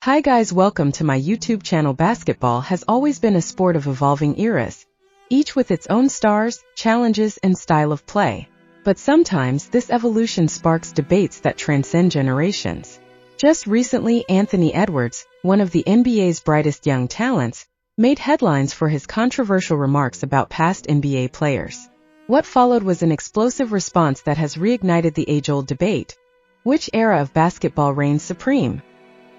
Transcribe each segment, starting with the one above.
Hi guys, welcome to my YouTube channel. Basketball has always been a sport of evolving eras, each with its own stars, challenges, and style of play. But sometimes this evolution sparks debates that transcend generations. Just recently, Anthony Edwards, one of the NBA's brightest young talents, made headlines for his controversial remarks about past NBA players. What followed was an explosive response that has reignited the age-old debate: which era of basketball reigns supreme?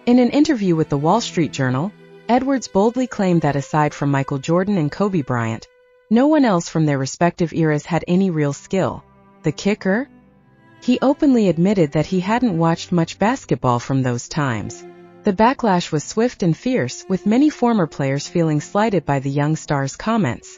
In an interview with the Wall Street Journal, Edwards boldly claimed that aside from Michael Jordan and Kobe Bryant, no one else from their respective eras had any real skill. The kicker? He openly admitted that he hadn't watched much basketball from those times. The backlash was swift and fierce, with many former players feeling slighted by the young star's comments.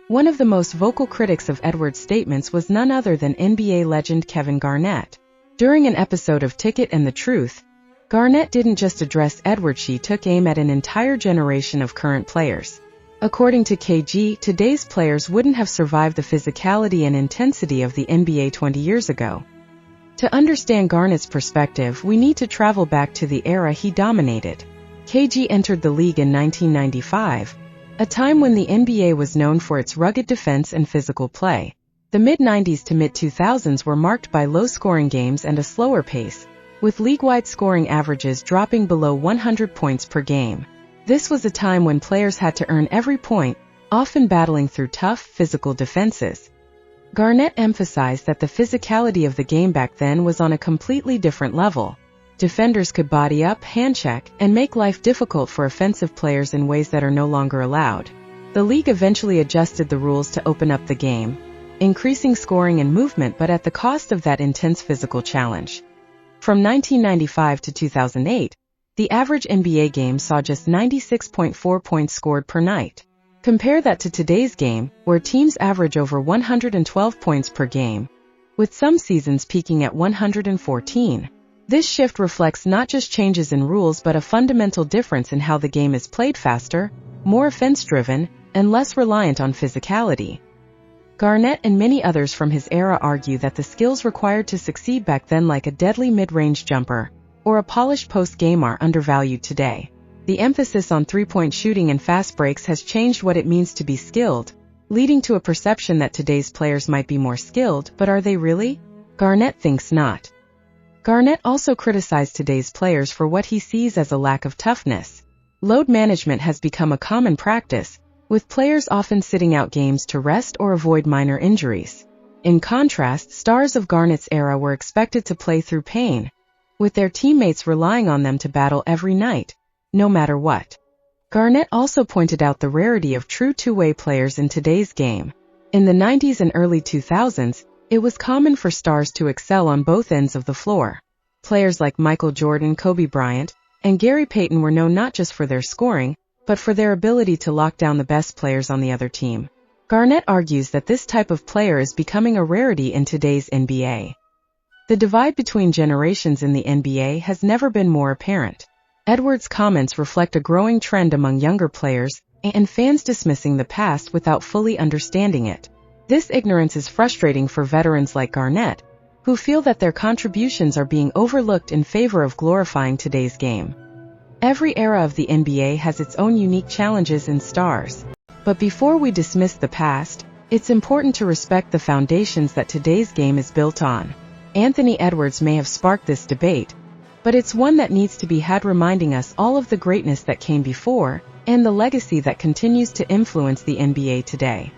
One of the most vocal critics of Edwards' statements was none other than NBA legend Kevin Garnett. During an episode of Ticket and the Truth, Garnett didn't just address Edwards, she took aim at an entire generation of current players. According to KG, today's players wouldn't have survived the physicality and intensity of the NBA 20 years ago. To understand Garnett's perspective, we need to travel back to the era he dominated. KG entered the league in 1995, a time when the NBA was known for its rugged defense and physical play. The mid-90s to mid-2000s were marked by low-scoring games and a slower pace, with league-wide scoring averages dropping below 100 points per game. This was a time when players had to earn every point, often battling through tough, physical defenses. Garnett emphasized that the physicality of the game back then was on a completely different level. Defenders could body up, hand-check, and make life difficult for offensive players in ways that are no longer allowed. The league eventually adjusted the rules to open up the game, increasing scoring and movement, but at the cost of that intense physical challenge. From 1995 to 2008, the average NBA game saw just 96.4 points scored per night. Compare that to today's game, where teams average over 112 points per game, with some seasons peaking at 114. This shift reflects not just changes in rules but a fundamental difference in how the game is played: faster, more offense-driven, and less reliant on physicality. Garnett and many others from his era argue that the skills required to succeed back then, like a deadly mid-range jumper or a polished post-game, are undervalued today. The emphasis on three-point shooting and fast breaks has changed what it means to be skilled, leading to a perception that today's players might be more skilled, but are they really? Garnett thinks not. Garnett also criticized today's players for what he sees as a lack of toughness. Load management has become a common practice, with players often sitting out games to rest or avoid minor injuries. In contrast, stars of Garnett's era were expected to play through pain, with their teammates relying on them to battle every night, no matter what. Garnett also pointed out the rarity of true two-way players in today's game. In the 90s and early 2000s, it was common for stars to excel on both ends of the floor. Players like Michael Jordan, Kobe Bryant, and Gary Payton were known not just for their scoring, but for their ability to lock down the best players on the other team. Garnett argues that this type of player is becoming a rarity in today's NBA. The divide between generations in the NBA has never been more apparent. Edwards' comments reflect a growing trend among younger players and fans dismissing the past without fully understanding it. This ignorance is frustrating for veterans like Garnett, who feel that their contributions are being overlooked in favor of glorifying today's game. Every era of the NBA has its own unique challenges and stars. But before we dismiss the past, it's important to respect the foundations that today's game is built on. Anthony Edwards may have sparked this debate, but it's one that needs to be had, reminding us all of the greatness that came before and the legacy that continues to influence the NBA today.